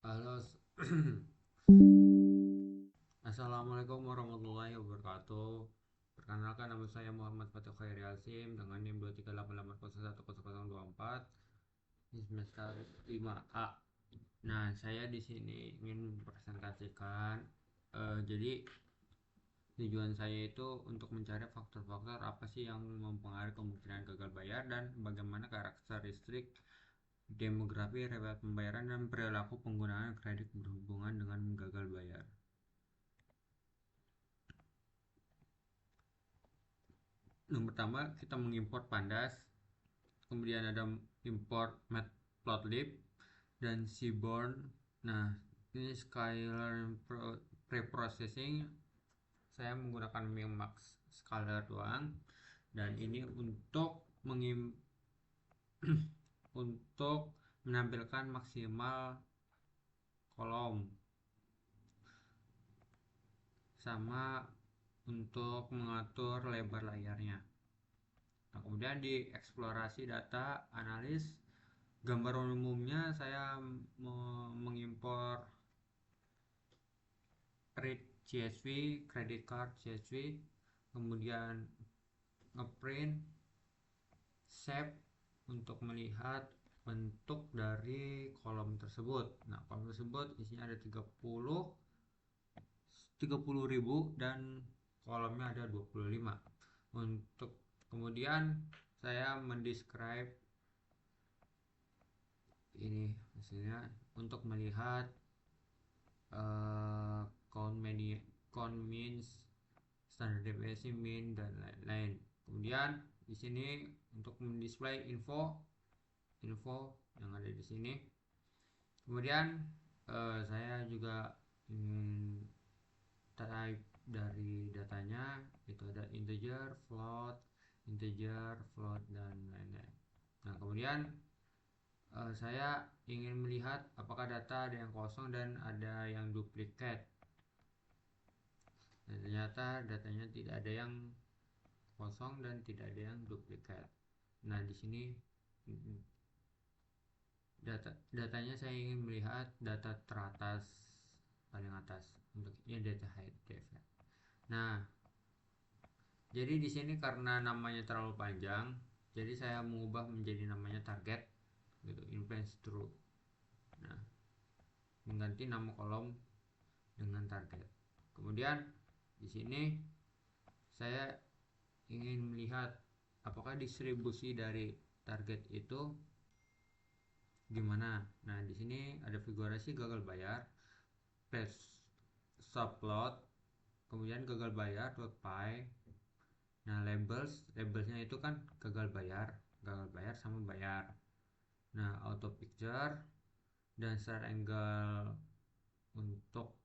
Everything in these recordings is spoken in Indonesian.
Halo, Assalamualaikum warahmatullahi wabarakatuh. Perkenalkan, nama saya Muhammad Fatih Khairi Asim dengan NIM 238801024 di semester 5A. Nah, saya di sini ingin mempresentasikan, jadi tujuan saya itu untuk mencari faktor-faktor apa sih yang mempengaruhi kemungkinan gagal bayar dan bagaimana karakteristik demografi, riwayat pembayaran, dan perilaku penggunaan kredit berhubungan dengan gagal bayar. Yang pertama, kita mengimpor Pandas, kemudian ada import Matplotlib dan Seaborn. Nah, ini Scalar preprocessing saya menggunakan Mimax Scalar doang, dan ini untuk untuk menampilkan maksimal kolom sama untuk mengatur lebar layarnya. Nah, kemudian di eksplorasi data analis, gambaran umumnya saya mengimpor read CSV, credit card CSV, kemudian ngeprint, save untuk melihat bentuk dari kolom tersebut. Nah, kolom tersebut isinya ada 30.000 dan kolomnya ada 25. Untuk kemudian saya mendescribe ini misalnya untuk melihat count media, count means, standard deviation mean, dan lain-lain. Kemudian di sini untuk mendisplay info yang ada di sini. Kemudian saya juga ingin type dari datanya, itu ada integer, float, dan lain-lain. Nah, kemudian saya ingin melihat apakah data ada yang kosong dan ada yang duplikat. Dan ternyata datanya tidak ada yang kosong dan tidak ada yang duplikat. Nah, di sini datanya saya ingin melihat data teratas, paling atas, untuk ini data height depth. Nah, jadi di sini karena namanya terlalu panjang, jadi saya mengubah menjadi namanya target gitu, influence true. Nah, mengganti nama kolom dengan target. Kemudian di sini saya ingin melihat apakah distribusi dari target itu gimana. Nah, di sini ada figurasi gagal bayar, press subplot, kemudian gagal bayar .py. Nah, labelsnya itu kan gagal bayar sama bayar. Nah, auto picture dan start angle untuk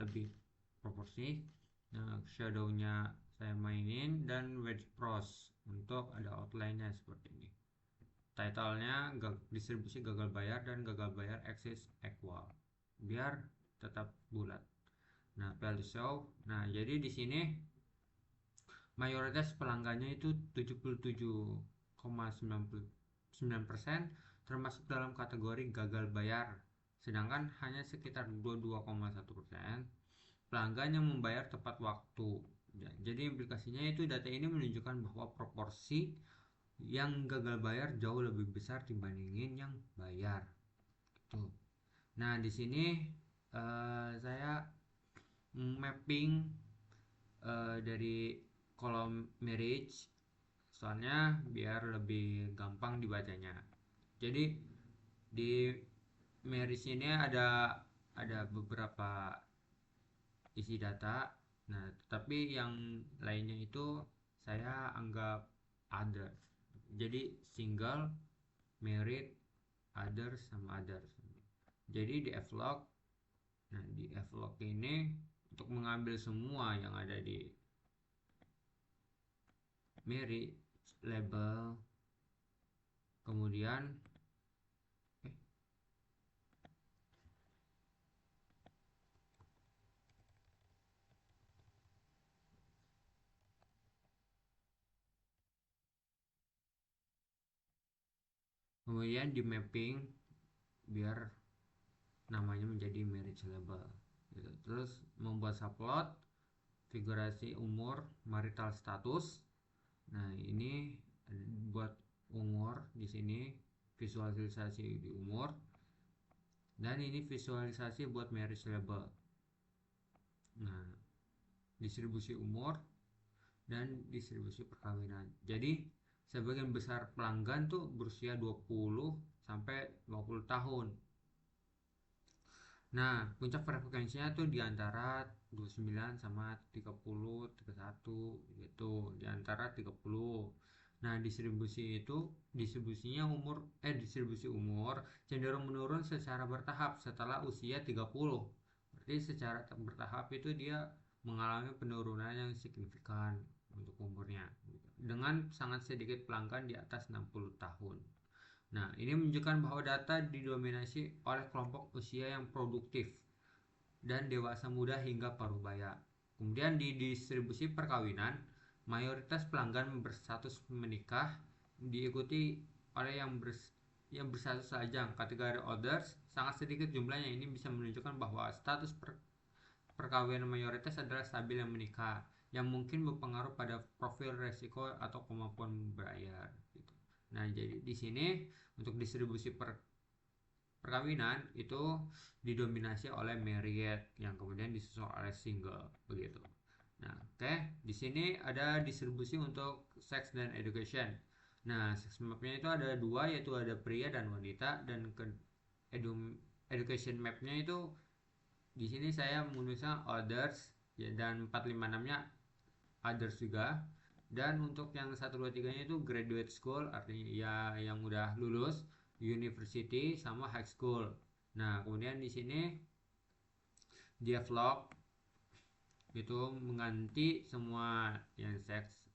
lebih proporsi. Nah, shadownya saya mainin dan wedge pros untuk ada outline-nya seperti ini. Title-nya distribusi gagal bayar dan gagal bayar axis equal biar tetap bulat. Nah, value show. Nah, jadi di sini mayoritas pelanggannya itu 77,99% termasuk dalam kategori gagal bayar, sedangkan hanya sekitar 22,1% pelanggan yang membayar tepat waktu. Ya, jadi implikasinya itu data ini menunjukkan bahwa proporsi yang gagal bayar jauh lebih besar dibandingin yang bayar. Tuh. Nah, di sini saya mapping dari kolom marriage, soalnya biar lebih gampang dibacanya. Jadi di marriage ini ada beberapa isi data. Nah, tapi yang lainnya itu saya anggap other. Jadi single, married, others, sama others. Jadi di F-log, nah di F-log ini untuk mengambil semua yang ada di married label, kemudian kemudian di mapping biar namanya menjadi marriage label gitu. Terus membuat subplot, figurasi umur, marital status. Nah, ini buat umur di sini, visualisasi di umur, dan ini visualisasi buat marriage label. Nah, distribusi umur dan distribusi perkawinan. Jadi sebagian besar pelanggan tuh berusia 20 sampai 20 tahun. Nah, puncak frekuensinya tuh di antara 29 sama 30, 31 gitu, di antara 30. Nah, distribusi umur cenderung menurun secara bertahap setelah usia 30. Berarti secara bertahap itu dia mengalami penurunan yang signifikan untuk umurnya gitu. Dengan sangat sedikit pelanggan di atas 60 tahun. Nah, ini menunjukkan bahwa data didominasi oleh kelompok usia yang produktif dan dewasa muda hingga parubaya. Kemudian di distribusi perkawinan, mayoritas pelanggan berstatus menikah diikuti oleh yang berstatus lajang. Kategori others sangat sedikit jumlahnya. Ini bisa menunjukkan bahwa status perkawinan mayoritas adalah stabil yang menikah, yang mungkin berpengaruh pada profil resiko atau kemampuan membayar. Gitu. Nah, jadi di sini untuk distribusi perkawinan itu didominasi oleh married yang kemudian disusul oleh single begitu. Nah, oke. Di sini ada distribusi untuk sex dan education. Nah, sex mapnya itu ada dua, yaitu ada pria dan wanita, dan education mapnya itu di sini saya menulisnya others ya, dan 456-nya others juga. Dan untuk yang 123-nya itu graduate school, artinya ya yang udah lulus, university sama high school. Nah, kemudian di sini develop itu mengganti semua yang sex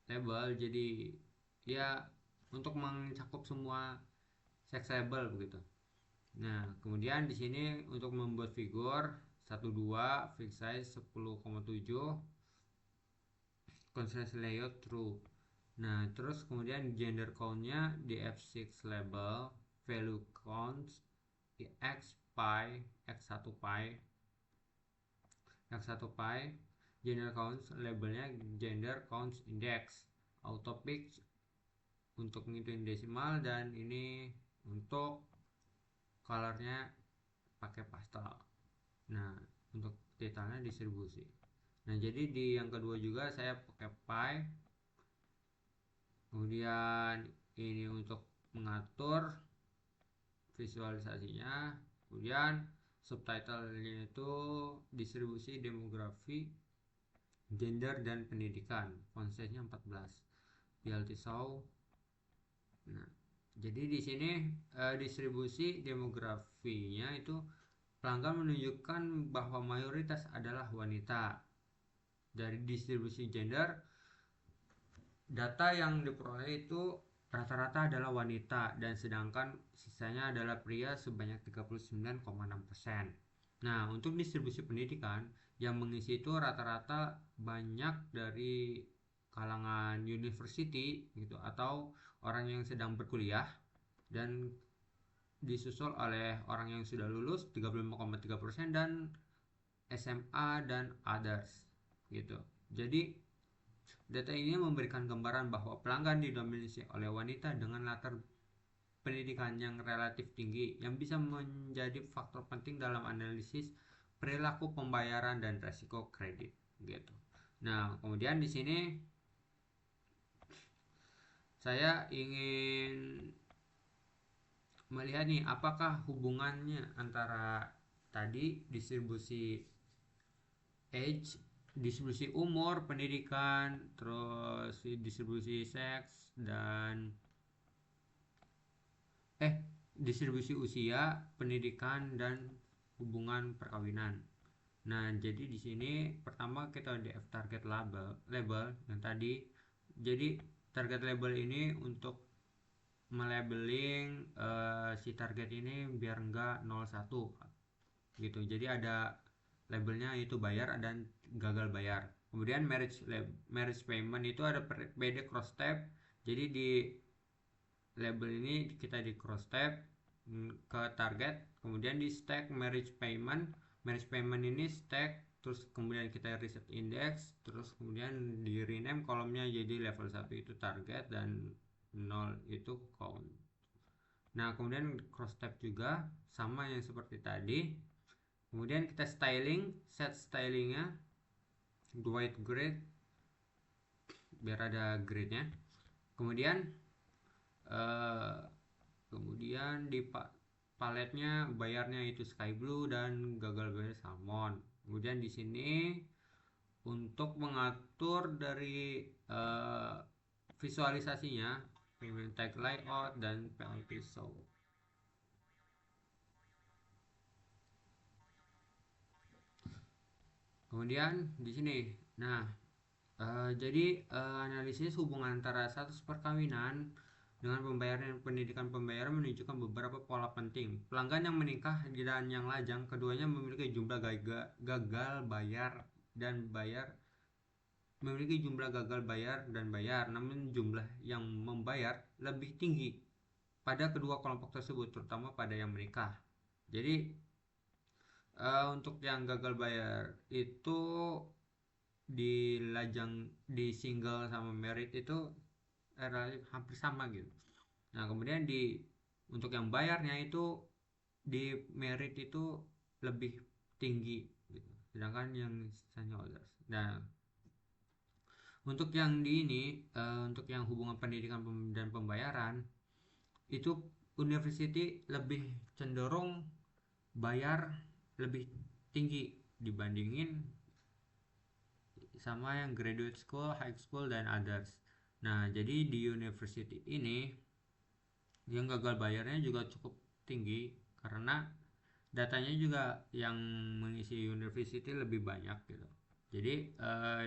label jadi ya untuk mencakup semua sex label begitu. Nah, kemudian di sini untuk membuat figur 12 fixed size 10,7 constraint layout true. Nah, terus kemudian gender count-nya di F6 label value counts di x pi x1 pi x1 pi gender counts labelnya gender counts index auto pick untuk ngitungin desimal, dan ini untuk colornya pakai pastel. Nah, untuk detailnya distribusi. Nah, jadi di yang kedua juga saya pakai pi. Kemudian ini untuk mengatur visualisasinya. Kemudian subtitlenya itu distribusi demografi, gender dan pendidikan. Font size-nya 14. PLT show. Nah, jadi di sini distribusi demografinya itu pelanggan menunjukkan bahwa mayoritas adalah wanita. Dari distribusi gender, data yang diperoleh itu rata-rata adalah wanita, dan sedangkan sisanya adalah pria sebanyak 39,6%. Nah, untuk distribusi pendidikan yang mengisi itu rata-rata banyak dari kalangan university gitu atau orang yang sedang berkuliah, dan disusul oleh orang yang sudah lulus 35,3% dan SMA dan others gitu. Jadi data ini memberikan gambaran bahwa pelanggan didominasi oleh wanita dengan latar pendidikan yang relatif tinggi, yang bisa menjadi faktor penting dalam analisis perilaku pembayaran dan resiko kredit gitu. Nah, kemudian di sini saya ingin melihat nih apakah hubungannya antara tadi distribusi age, distribusi umur, pendidikan, terus distribusi seks, dan distribusi usia, pendidikan, dan hubungan perkawinan. Nah, jadi di sini pertama kita di F target label yang tadi. Jadi target label ini untuk melabeling si target ini biar enggak 01 gitu. Jadi ada labelnya itu bayar dan gagal bayar. Kemudian marriage payment itu ada PD cross tab. Jadi di label ini kita di cross tab ke target, kemudian di stack marriage payment. Marriage payment ini stack, terus kemudian kita reset index, terus kemudian di rename kolomnya jadi level 1 itu target dan 0 itu count. Nah kemudian cross tab juga sama yang seperti tadi. Kemudian kita styling, set stylingnya white grid biar ada gridnya. Kemudian di paletnya bayarnya itu sky blue dan gagal bayar salmon. Kemudian di sini untuk mengatur dari visualisasinya payment tag layout dan penalty show. Kemudian di sini jadi analisis hubungan antara status perkawinan dengan pembayaran dan pendidikan pembayaran menunjukkan beberapa pola penting. Pelanggan yang menikah dan yang lajang, keduanya memiliki jumlah gagal bayar dan bayar, namun jumlah yang membayar lebih tinggi pada kedua kelompok tersebut, terutama pada yang menikah. Jadi untuk yang gagal bayar itu di single sama merit itu relatif hampir sama gitu. Nah kemudian untuk yang bayarnya itu di merit itu lebih tinggi gitu, sedangkan yang sisanya others. Nah untuk yang untuk yang hubungan pendidikan dan pembayaran itu university lebih cenderung bayar lebih tinggi dibandingin sama yang graduate school, high school, dan others. Nah jadi di university ini yang gagal bayarnya juga cukup tinggi karena datanya juga yang mengisi university lebih banyak gitu. Jadi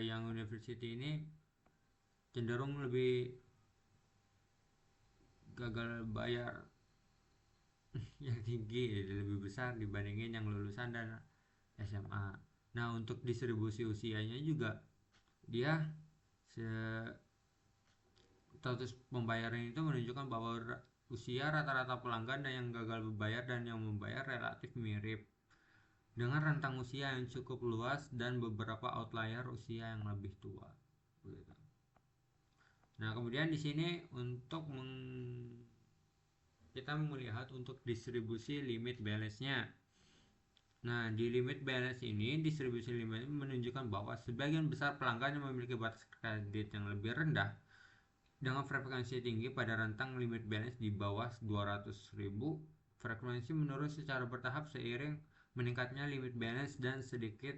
yang university ini cenderung lebih gagal bayar yang tinggi, lebih besar dibandingin yang lulusan dan SMA. Nah untuk distribusi usianya juga dia status pembayaran itu menunjukkan bahwa usia rata-rata pelanggan dan yang gagal membayar dan yang membayar relatif mirip, dengan rentang usia yang cukup luas dan beberapa outlier usia yang lebih tua. Nah kemudian di sini untuk kita melihat untuk distribusi limit balance-nya. Nah di limit balance ini, distribusi limit menunjukkan bahwa sebagian besar pelanggan yang memiliki batas kredit yang lebih rendah dengan frekuensi tinggi pada rentang limit balance di bawah 200.000, frekuensi menurun secara bertahap seiring meningkatnya limit balance dan sedikit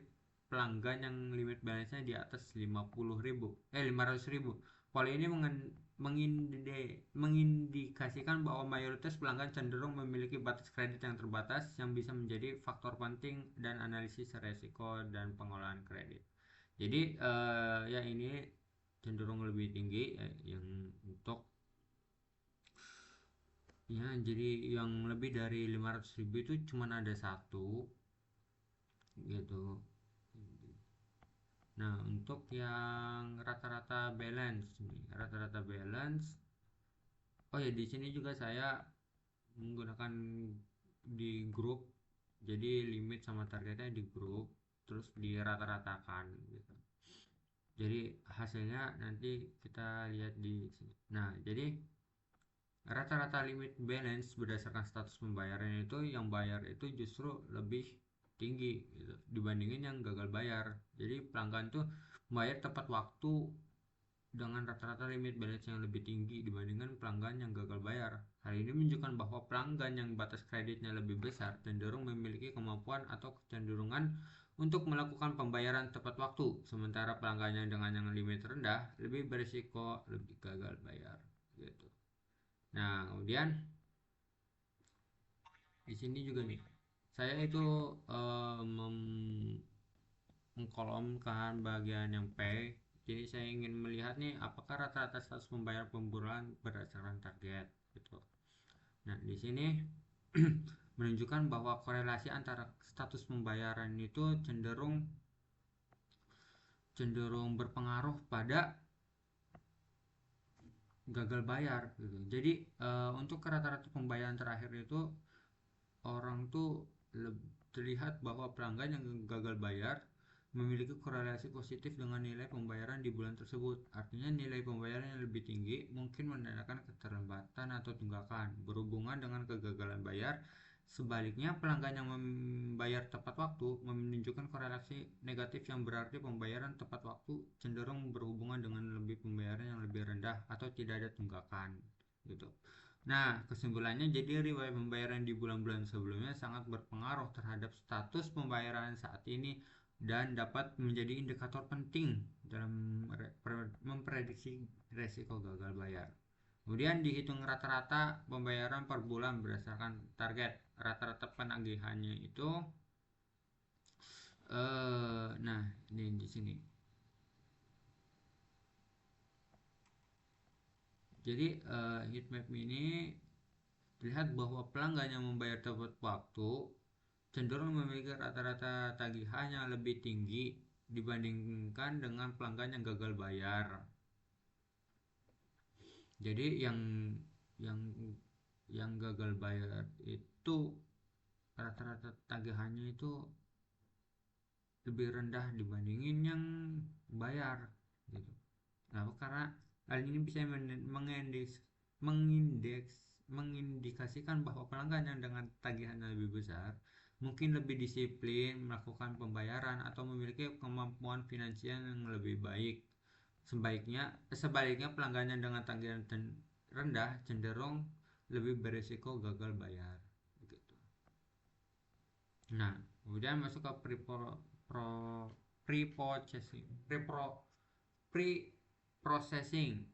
pelanggan yang limit balance-nya di atas 500.000. Pola ini mengindikasikan bahwa mayoritas pelanggan cenderung memiliki batas kredit yang terbatas yang bisa menjadi faktor penting dan analisis resiko dan pengolahan kredit. Jadi ya ini cenderung lebih tinggi yang untuk ya, jadi yang lebih dari 500.000 itu cuma ada satu gitu. Nah untuk yang rata-rata balance oh ya di sini juga saya menggunakan di grup, jadi limit sama targetnya di grup terus dirata-ratakan gitu. Jadi hasilnya nanti kita lihat di sini. Nah jadi rata-rata limit balance berdasarkan status pembayaran itu yang bayar itu justru lebih tinggi gitu, dibandingin yang gagal bayar. Jadi pelanggan tuh bayar tepat waktu dengan rata-rata limit balance yang lebih tinggi dibandingkan pelanggan yang gagal bayar. Hal ini menunjukkan bahwa pelanggan yang batas kreditnya lebih besar cenderung memiliki kemampuan atau kecenderungan untuk melakukan pembayaran tepat waktu, sementara pelanggan yang dengan yang limit rendah lebih berisiko lebih gagal bayar gitu. Nah kemudian di sini juga nih saya itu mengkolomkan bagian yang pay. Jadi saya ingin melihat nih apakah rata-rata status pembayaran pemburuan berdasarkan target gitu. Nah di sini menunjukkan bahwa korelasi antara status pembayaran itu cenderung berpengaruh pada gagal bayar gitu. Jadi untuk rata-rata pembayaran terakhir itu tuh terlihat bahwa pelanggan yang gagal bayar memiliki korelasi positif dengan nilai pembayaran di bulan tersebut. Artinya nilai pembayaran yang lebih tinggi mungkin menandakan keterlambatan atau tunggakan berhubungan dengan kegagalan bayar. Sebaliknya, pelanggan yang membayar tepat waktu menunjukkan korelasi negatif yang berarti pembayaran tepat waktu cenderung berhubungan dengan lebih pembayaran yang lebih rendah atau tidak ada tunggakan gitu. Nah, kesimpulannya jadi riwayat pembayaran di bulan-bulan sebelumnya sangat berpengaruh terhadap status pembayaran saat ini dan dapat menjadi indikator penting dalam memprediksi resiko gagal bayar. Kemudian dihitung rata-rata pembayaran per bulan berdasarkan target. Rata-rata penagihannya itu nah, ini di sini. Jadi heatmap ini terlihat bahwa pelanggan yang membayar tepat waktu cenderung memiliki rata-rata tagihan yang lebih tinggi dibandingkan dengan pelanggan yang gagal bayar. Jadi yang yang gagal bayar itu rata-rata tagihannya itu lebih rendah dibandingin yang bayar gitu. Nah, karena hal ini bisa mengindikasikan bahwa pelanggan yang dengan tagihan yang lebih besar mungkin lebih disiplin melakukan pembayaran atau memiliki kemampuan finansial yang lebih baik. Sebaliknya pelanggan yang dengan tagihan rendah cenderung lebih berisiko gagal bayar gitu. Nah, kemudian masuk ke pre-processing pre-processing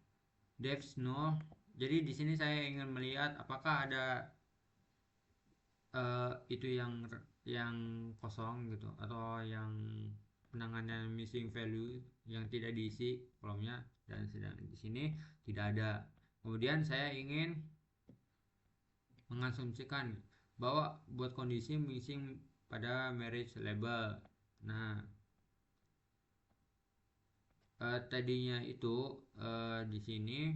devs null. Jadi di sini saya ingin melihat apakah ada itu yang kosong gitu atau yang penanganan missing value yang tidak diisi kolomnya, dan sedang di sini tidak ada. Kemudian saya ingin mengasumsikan bahwa buat kondisi missing pada marriage label. Nah, tadinya itu di sini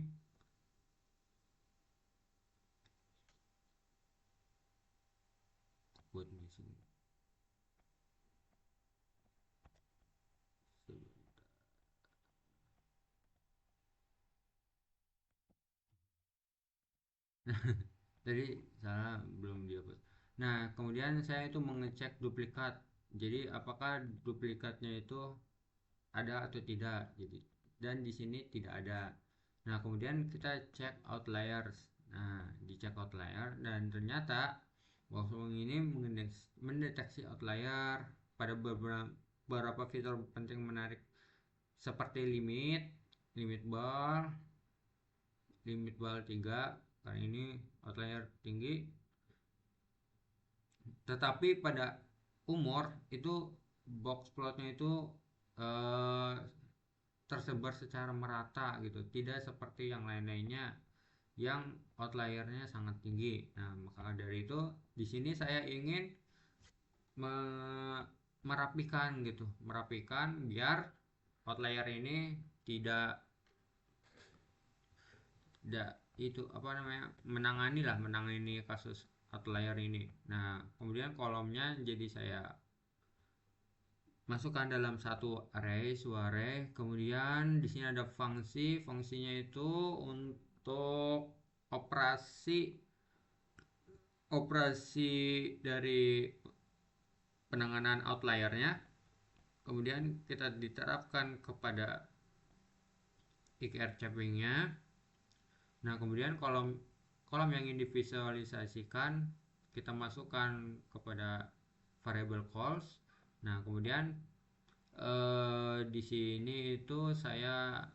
buat missing. Tadi salah belum dihapus. Nah, kemudian saya itu mengecek duplikat. Jadi apakah duplikatnya itu ada atau tidak. Jadi dan di sini tidak ada. Nah, kemudian kita cek outliers. Nah, dicek outlier dan ternyata Wolfgang ini mendeteksi outlier pada beberapa fitur penting menarik seperti limit bal 3 kali ini outlier tinggi, tetapi pada umur itu box plotnya itu eh, tersebar secara merata gitu, tidak seperti yang lain-lainnya yang outliernya sangat tinggi. Nah, maka dari itu di sini saya ingin merapikan biar outlier ini tidak itu apa namanya menangani kasus outlier ini. Nah, kemudian kolomnya jadi saya masukkan dalam satu array. Kemudian di sini ada fungsinya itu untuk operasi dari penanganan outliernya. Kemudian kita diterapkan kepada IKR chappingnya. Nah, kemudian kolom yang ingin divisualisasikan kita masukkan kepada variable calls. Nah, kemudian di sini itu saya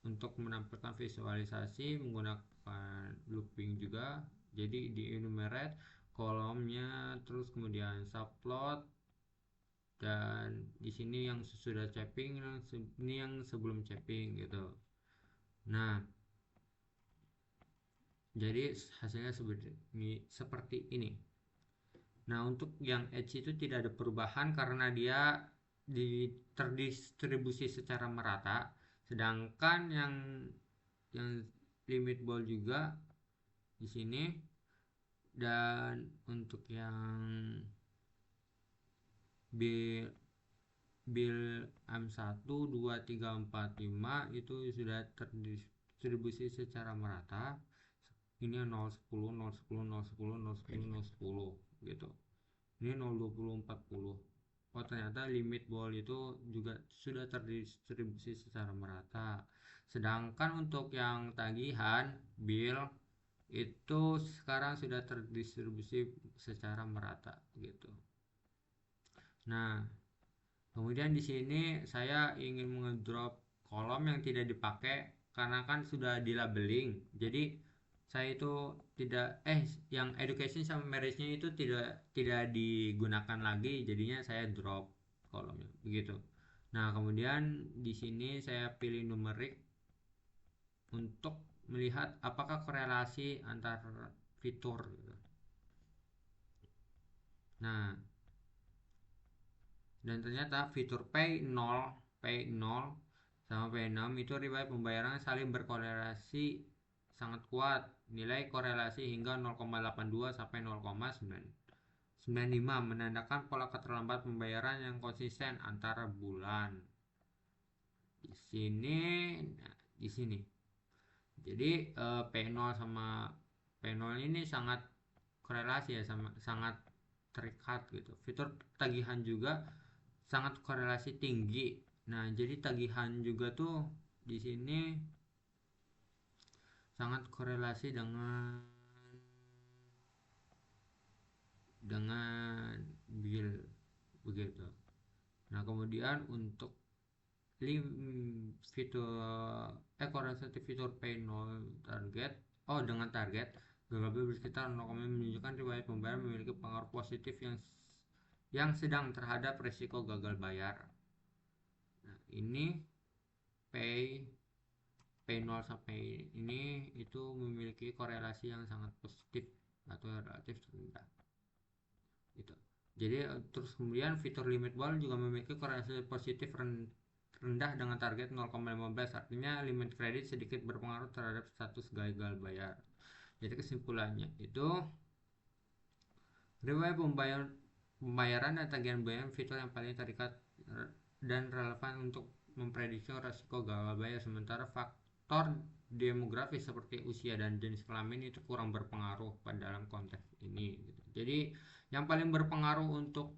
untuk menampilkan visualisasi menggunakan looping juga. Jadi di enumerate kolomnya, terus kemudian subplot, dan di sini yang sudah capping, ini yang sebelum capping gitu. Nah, jadi hasilnya seperti ini. Nah, untuk yang edge itu tidak ada perubahan karena dia terdistribusi secara merata, sedangkan yang limit ball juga di sini Dan untuk yang bill bill M1 2 3 4 5 itu sudah terdistribusi secara merata. Ini 0 10 0 10 0 10 0 10 0 10 gitu. Ini 0 20 40. Oh, ternyata limit ball itu juga sudah terdistribusi secara merata. Sedangkan untuk yang tagihan bill itu sekarang sudah terdistribusi secara merata gitu. Nah, kemudian di sini saya ingin mengedrop kolom yang tidak dipakai karena kan sudah di labeling. Jadi saya itu tidak yang education sama marriage-nya itu tidak digunakan lagi, jadinya saya drop kolomnya begitu. Nah, kemudian di sini saya pilih numerik untuk melihat apakah korelasi antar fitur gitu. Nah, dan ternyata fitur P0 sama P6 itu riwayat pembayaran saling berkorelasi sangat kuat, nilai korelasi hingga 0,82 sampai 0,95 menandakan pola keterlambatan pembayaran yang konsisten antara bulan. Di sini, nah, di sini. Jadi P0 sama P0 ini sangat korelasi ya, sama sangat terikat gitu. Fitur tagihan juga sangat korelasi tinggi. Nah, jadi tagihan juga tuh di sini sangat korelasi dengan bill begitu. Nah, kemudian untuk fitur korelasi fitur P0 target dengan target gagal bersekitar 0, menunjukkan riwayat pembayaran memiliki pengaruh positif yang sedang terhadap risiko gagal bayar. Nah, ini P0 sampai ini itu memiliki korelasi yang sangat positif atau relatif rendah gitu. Jadi terus kemudian fitur limit ball juga memiliki korelasi positif rendah dengan target 0,15, artinya limit kredit sedikit berpengaruh terhadap status gagal bayar. Jadi kesimpulannya itu riwayat pembayaran dan tagihan bayaran fitur yang paling terikat dan relevan untuk memprediksi risiko gagal bayar, sementara faktor demografis seperti usia dan jenis kelamin itu kurang berpengaruh pada dalam konteks ini gitu. Jadi yang paling berpengaruh untuk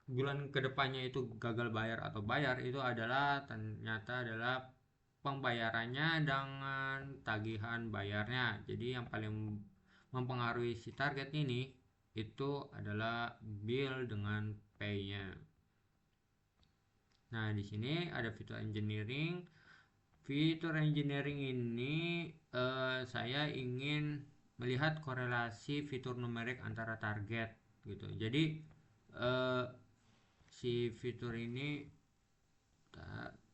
bulan kedepannya itu gagal bayar atau bayar itu ternyata adalah pembayarannya dengan tagihan bayarnya. Jadi yang paling mempengaruhi si target ini itu adalah bill dengan pay-nya. Nah, di sini ada fitur engineering. Fitur engineering ini saya ingin melihat korelasi fitur numerik antara target gitu. Jadi si fitur ini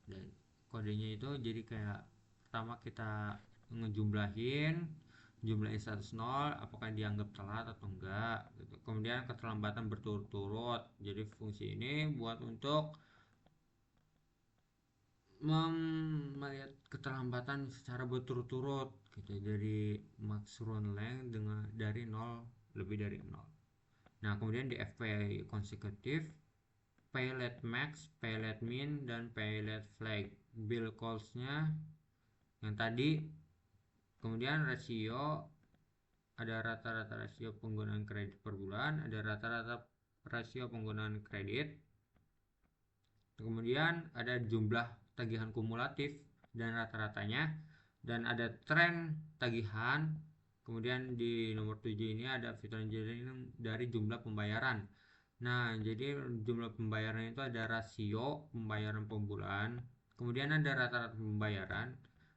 dan kodenya itu jadi kayak pertama kita ngejumlahin status 0 apakah dianggap telat atau enggak gitu. Kemudian keterlambatan berturut-turut, jadi fungsi ini buat untuk melihat keterlambatan secara berturut-turut gitu, dari max run length dari 0 lebih dari 0. Nah, kemudian di FP konsekutif, paylet max, paylet min, dan paylet flag. Bill calls-nya yang tadi. Kemudian rasio, ada rata-rata rasio penggunaan kredit per bulan, ada rata-rata rasio penggunaan kredit. Kemudian ada jumlah tagihan kumulatif dan rata-ratanya, dan ada tren tagihan. Kemudian di nomor 7 ini ada fitur engineering dari jumlah pembayaran. Nah, jadi jumlah pembayaran itu ada rasio pembayaran per bulan, kemudian ada rata-rata pembayaran,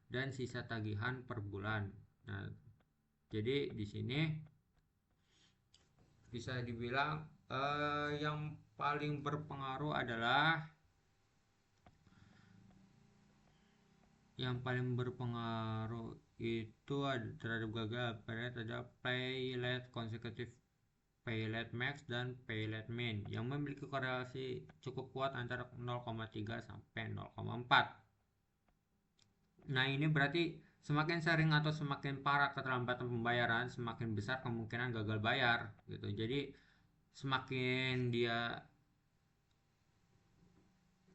dan sisa tagihan per bulan. Nah, jadi di sini bisa dibilang yang paling berpengaruh itu terhadap gagal bayar adalah paylet konsekutif, paylet max, dan paylet min yang memiliki korelasi cukup kuat antara 0,3 sampai 0,4. Nah, ini berarti Semakin sering atau semakin parah keterlambatan pembayaran, semakin besar kemungkinan gagal bayar gitu. Jadi semakin dia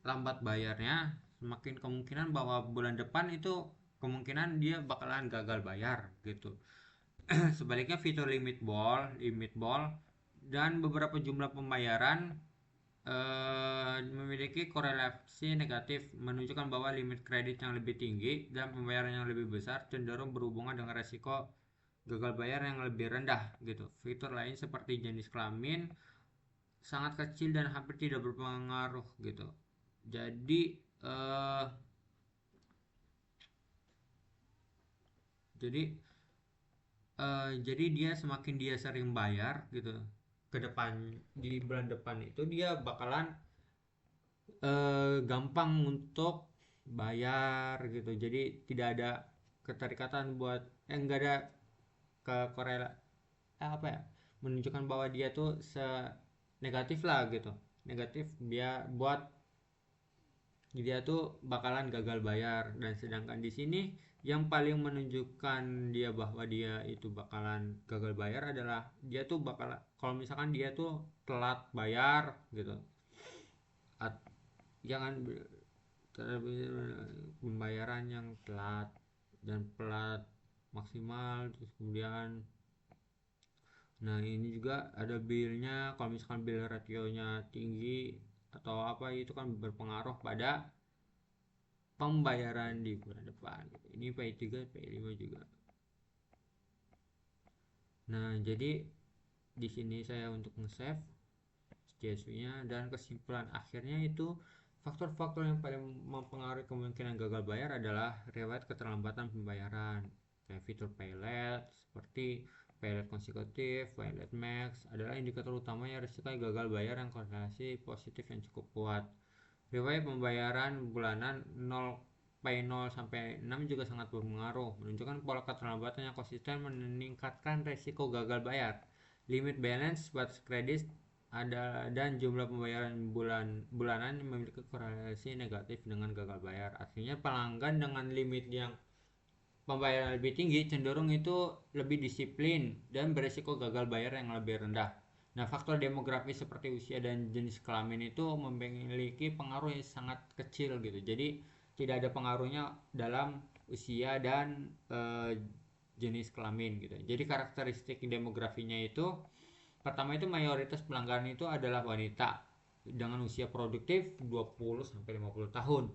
lambat bayarnya, semakin kemungkinan bahwa bulan depan itu kemungkinan dia bakalan gagal bayar gitu. Sebaliknya fitur limit ball dan beberapa jumlah pembayaran memiliki korelasi negatif, menunjukkan bahwa limit kredit yang lebih tinggi dan pembayaran yang lebih besar cenderung berhubungan dengan resiko gagal bayar yang lebih rendah gitu. Fitur lain seperti jenis kelamin sangat kecil dan hampir tidak berpengaruh gitu. Jadi eh, jadi jadi dia semakin dia sering bayar gitu ke depan, di bulan depan itu dia bakalan gampang untuk bayar gitu. Jadi tidak ada keterikatan buat enggak ada ke korela apa ya, menunjukkan bahwa dia tuh negatif lah gitu, negatif dia buat dia tuh bakalan gagal bayar. Dan sedangkan di sini yang paling menunjukkan dia bahwa dia itu bakalan gagal bayar adalah dia tuh bakal, kalau misalkan dia tuh telat bayar gitu. Jangan pembayaran yang telat dan pelat maksimal, terus kemudian nah ini juga ada billnya, kalau misalkan bill rasionya tinggi atau apa itu kan berpengaruh pada pembayaran di bulan depan gitu. Ini P3 P5 juga. Nah jadi di sini saya untuk nge-save CSV-nya, dan kesimpulan akhirnya itu faktor-faktor yang paling mempengaruhi kemungkinan gagal bayar adalah riwayat keterlambatan pembayaran, kayak fitur pay late seperti pay late konsekutif, pay late max adalah indikator utamanya risiko gagal bayar yang korelasi positif yang cukup kuat. Riwayat pembayaran bulanan 0 pay 0 sampai 6 juga sangat berpengaruh, menunjukkan pola keterlambatan yang konsisten meningkatkan risiko gagal bayar. Limit balance batas kredit ada dan jumlah pembayaran bulanan memiliki korelasi negatif dengan gagal bayar. Artinya pelanggan dengan limit yang pembayaran lebih tinggi cenderung itu lebih disiplin dan berisiko gagal bayar yang lebih rendah. Nah, faktor demografis seperti usia dan jenis kelamin itu memiliki pengaruh yang sangat kecil gitu. Jadi tidak ada pengaruhnya dalam usia dan jenis kelamin gitu. Jadi karakteristik demografinya itu, pertama itu mayoritas pelanggan itu adalah wanita dengan usia produktif 20 sampai 50 tahun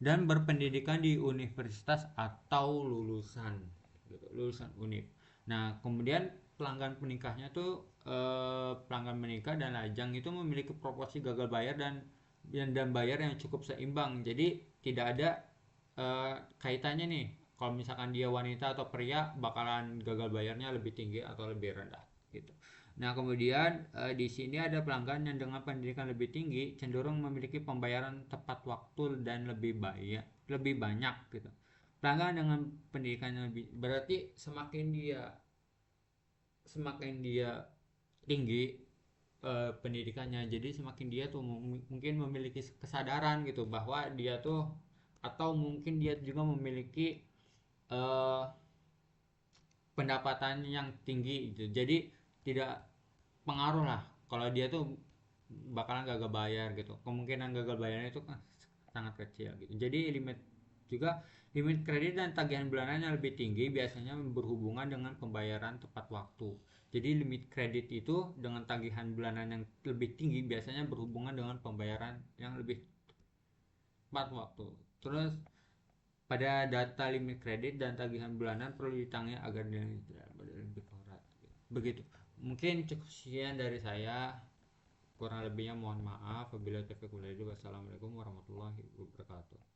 dan berpendidikan di universitas atau lulusan gitu, lulusan univ. Nah, kemudian pelanggan penikahnya tuh pelanggan menikah dan lajang itu memiliki proporsi gagal bayar dan bayar yang cukup seimbang. Jadi tidak ada kaitannya nih kalau misalkan dia wanita atau pria bakalan gagal bayarnya lebih tinggi atau lebih rendah gitu. Nah, kemudian di sini ada pelanggan yang dengan pendidikan lebih tinggi cenderung memiliki pembayaran tepat waktu dan lebih banyak gitu. Pelanggan dengan pendidikan yang lebih, berarti semakin dia tinggi pendidikannya, jadi semakin dia tuh mungkin memiliki kesadaran gitu bahwa dia tuh, atau mungkin dia juga memiliki eh, pendapatan yang tinggi gitu. Jadi tidak pengaruh lah kalau dia tuh bakalan gagal bayar gitu. Kemungkinan gagal bayarnya itu kan sangat kecil gitu. Jadi limit kredit dan tagihan bulanan yang lebih tinggi biasanya berhubungan dengan pembayaran tepat waktu. Jadi limit kredit itu dengan tagihan bulanan yang lebih tinggi biasanya berhubungan dengan pembayaran yang lebih tepat waktu. Terus pada data limit kredit dan tagihan bulanan perlu ditangani agar tidak lebih akurat. Begitu. Mungkin cukup sekian dari saya. Kurang lebihnya mohon maaf. Wabillahi taufiq wal hidayah. Wassalamualaikum warahmatullahi wabarakatuh.